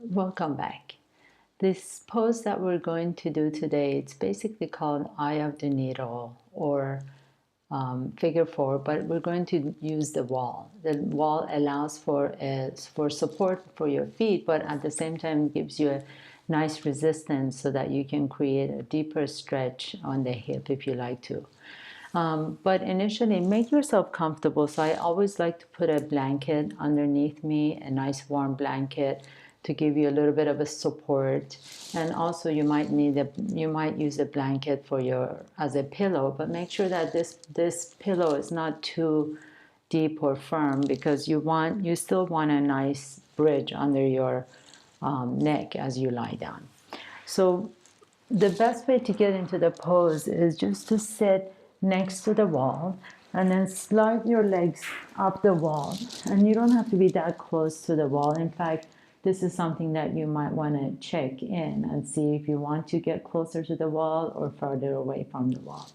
Welcome back. This pose that we're going to do today, it's basically called Eye of the Needle or figure four, but we're going to use the wall. The wall allows for support for your feet, but at the same time gives you a nice resistance so that you can create a deeper stretch on the hip if you like to. But initially, make yourself comfortable. So I always like to put a blanket underneath me, a nice warm blanket to give you a little bit of a support. And also, you might use a blanket for your as a pillow. But make sure that this pillow is not too deep or firm because you still want a nice bridge under your neck as you lie down. So the best way to get into the pose is just to sit next to the wall and then slide your legs up the wall. And you don't have to be that close to the wall. In fact, this is something that you might want to check in and see if you want to get closer to the wall or further away from the wall.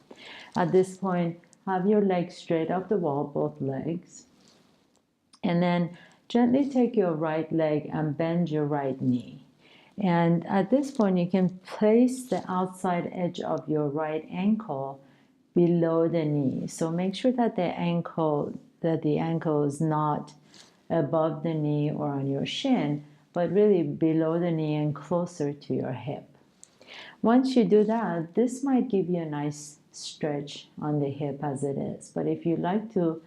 At this point, have your legs straight up the wall, both legs. And then gently take your right leg and bend your right knee. And at this point, you can place the outside edge of your right ankle below the knee. So make sure that the ankle is not above the knee or on your shin, but really below the knee and closer to your hip. Once you do that, this might give you a nice stretch on the hip as it is. But if you like to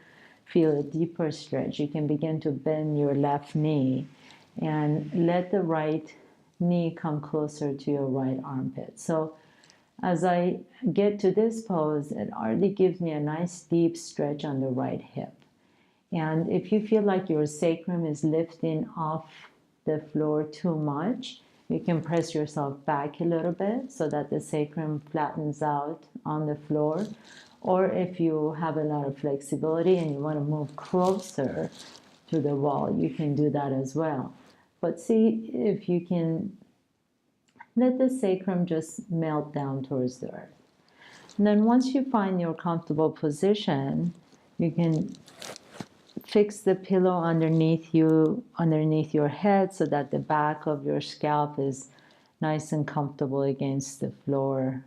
feel a deeper stretch, you can begin to bend your left knee and let the right knee come closer to your right armpit. So as I get to this pose, it already gives me a nice deep stretch on the right hip. And if you feel like your sacrum is lifting off the floor too much, you can press yourself back a little bit so that the sacrum flattens out on the floor. Or if you have a lot of flexibility and you want to move closer to the wall, you can do that as well. But see if you can let the sacrum just melt down towards the earth. And then once you find your comfortable position, you can fix the pillow underneath your head so that the back of your scalp is nice and comfortable against the floor.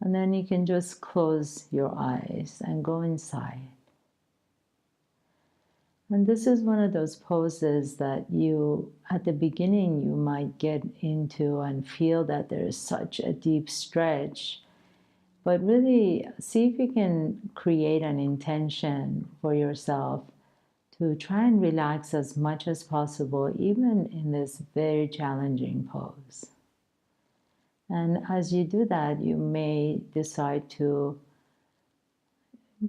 And then you can just close your eyes and go inside. And this is one of those poses that at the beginning, you might get into and feel that there is such a deep stretch. But really, see if you can create an intention for yourself to try and relax as much as possible, even in this very challenging pose. And as you do that, you may decide to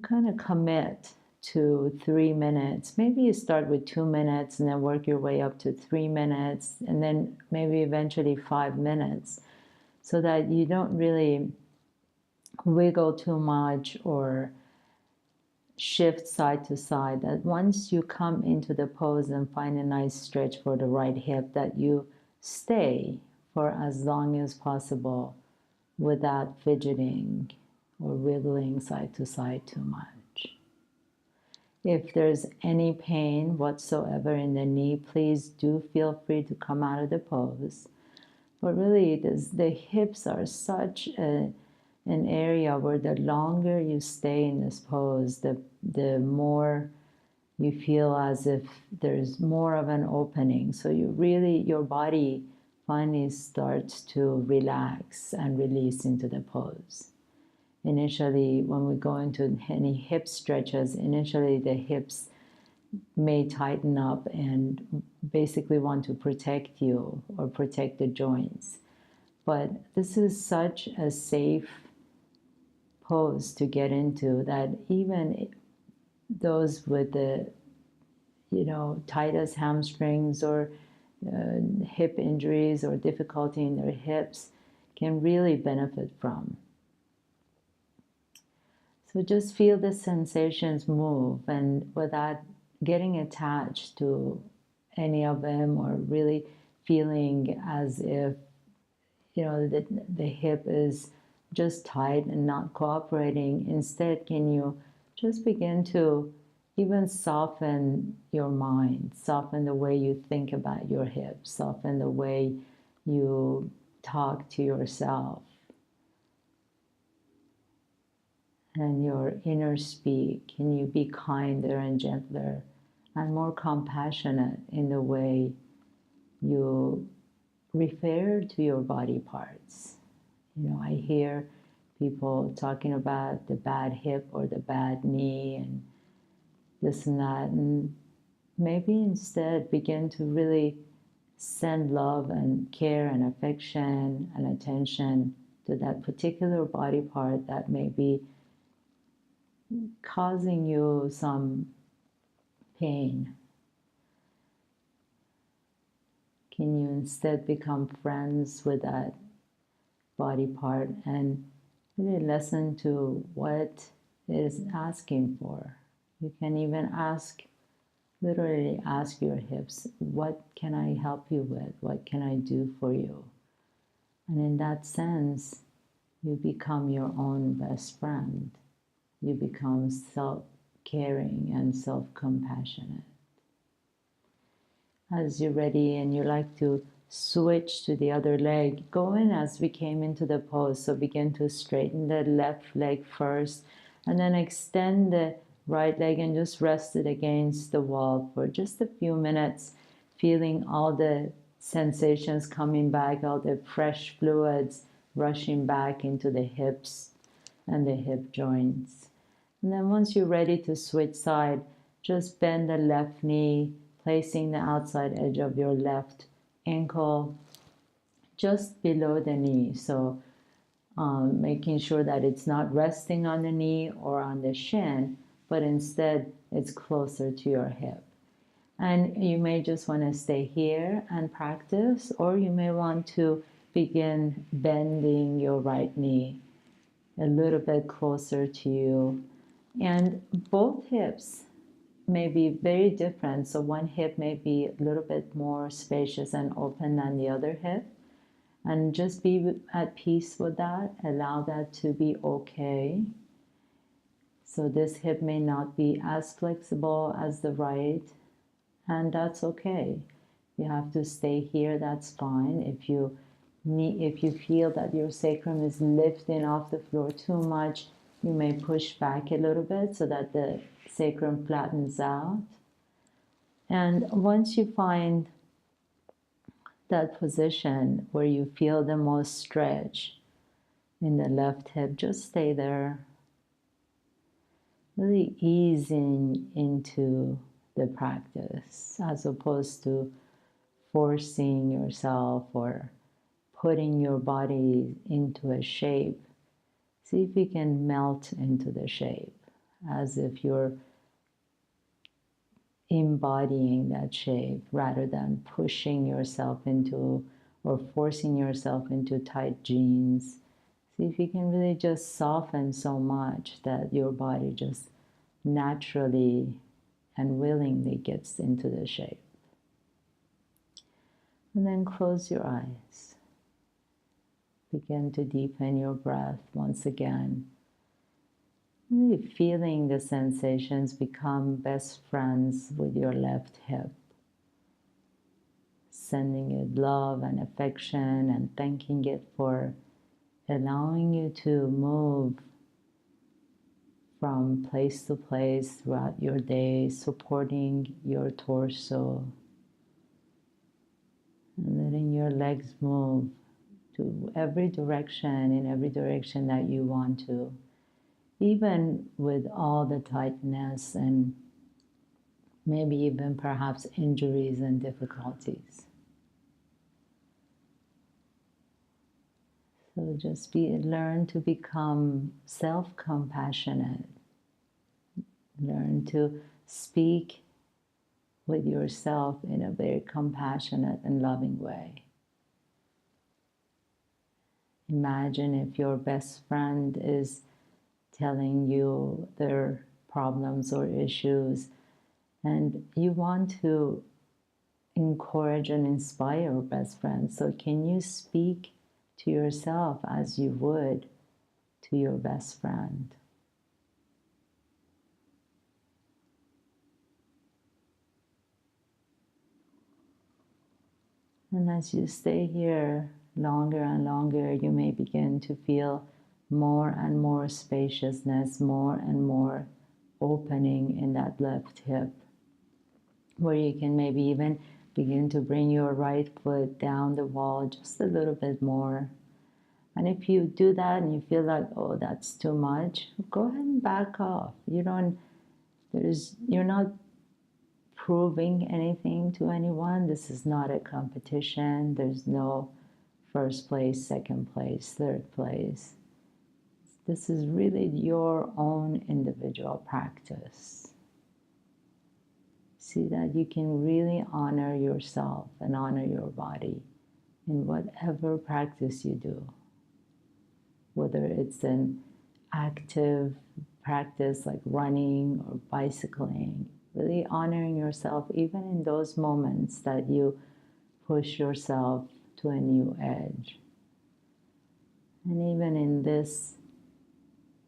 kind of commit to 3 minutes. Maybe you start with 2 minutes and then work your way up to 3 minutes and then maybe eventually 5 minutes so that you don't really wiggle too much or shift side to side. That once you come into the pose and find a nice stretch for the right hip, that you stay for as long as possible without fidgeting or wiggling side to side too much. If there's any pain whatsoever in the knee, please do feel free to come out of the pose. But really, the hips are such an area where the longer you stay in this pose, the more you feel as if there's more of an opening. So your body finally starts to relax and release into the pose. Initially, when we go into any hip stretches, initially the hips may tighten up and basically want to protect you or protect the joints. But this is such a safe pose to get into that even those with the tightest hamstrings or hip injuries or difficulty in their hips can really benefit from. So just feel the sensations move, and without getting attached to any of them or really feeling as if the hip is just tight and not cooperating. Instead, can you just begin to even soften your mind, soften the way you think about your hips, soften the way you talk to yourself, and your inner speak. Can you be kinder and gentler and more compassionate in the way you refer to your body parts? You know, I hear people talking about the bad hip or the bad knee and this and that, and maybe instead begin to really send love and care and affection and attention to that particular body part that may be causing you some pain. Can you instead become friends with that body part and really listen to what it is asking for? You can even ask, literally ask your hips, what can I help you with? What can I do for you? And in that sense, you become your own best friend. You become self-caring and self-compassionate. As you're ready and you like to switch to the other leg, go in as we came into the pose. So begin to straighten the left leg first, and then extend the right leg and just rest it against the wall for just a few minutes, feeling all the sensations coming back, all the fresh fluids rushing back into the hips and the hip joints. And then once you're ready to switch side, just bend the left knee, placing the outside edge of your left ankle just below the knee. So making sure that it's not resting on the knee or on the shin, but instead it's closer to your hip. And you may just want to stay here and practice, or you may want to begin bending your right knee a little bit closer to you. And both hips may be very different. So one hip may be a little bit more spacious and open than the other hip. And just be at peace with that. Allow that to be okay. So this hip may not be as flexible as the right, and that's okay. You have to stay here, that's fine. If you feel that your sacrum is lifting off the floor too much, you may push back a little bit so that the sacrum flattens out. And once you find that position where you feel the most stretch in the left hip, just stay there, really easing into the practice as opposed to forcing yourself or putting your body into a shape. See if you can melt into the shape as if you're embodying that shape rather than pushing yourself into or forcing yourself into tight jeans. See if you can really just soften so much that your body just naturally and willingly gets into the shape. And then close your eyes. Begin to deepen your breath once again. Really feeling the sensations become best friends with your left hip. Sending it love and affection and thanking it for allowing you to move from place to place throughout your day, supporting your torso, and letting your legs move to every direction, in every direction that you want to, even with all the tightness and maybe even perhaps injuries and difficulties. So just learn to become self-compassionate. Learn to speak with yourself in a very compassionate and loving way. Imagine if your best friend is telling you their problems or issues, and you want to encourage and inspire your best friend. So can you speak to yourself as you would to your best friend? And as you stay here longer and longer, you may begin to feel more and more spaciousness, more and more opening in that left hip, where you can maybe even begin to bring your right foot down the wall just a little bit more. And if you do that and you feel like, oh, that's too much, go ahead and back off. You're not proving anything to anyone. This is not a competition. There's no first place, second place, third place. This is really your own individual practice. See that you can really honor yourself and honor your body in whatever practice you do. Whether it's an active practice like running or bicycling, really honoring yourself even in those moments that you push yourself to a new edge. And even in this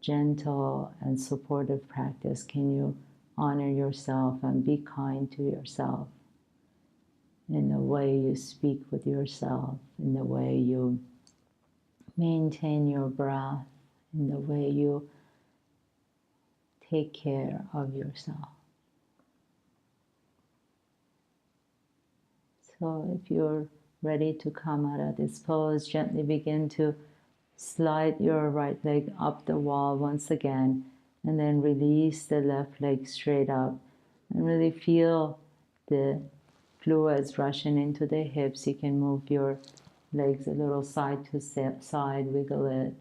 gentle and supportive practice, can you honor yourself and be kind to yourself in the way you speak with yourself, in the way you maintain your breath, in the way you take care of yourself. So if you're ready to come out of this pose, gently begin to slide your right leg up the wall once again, and then release the left leg straight up, and really feel the fluids rushing into the hips. You can move your legs a little side to side, wiggle it.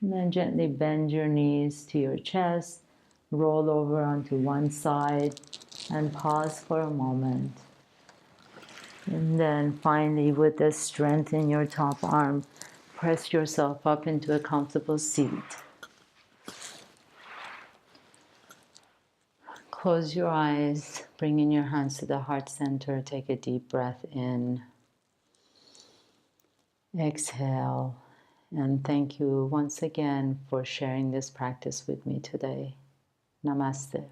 And then gently bend your knees to your chest, roll over onto one side, and pause for a moment. And then finally, with the strength in your top arm, press yourself up into a comfortable seat. Close your eyes, bring in your hands to the heart center, take a deep breath in. Exhale, and thank you once again for sharing this practice with me today. Namaste.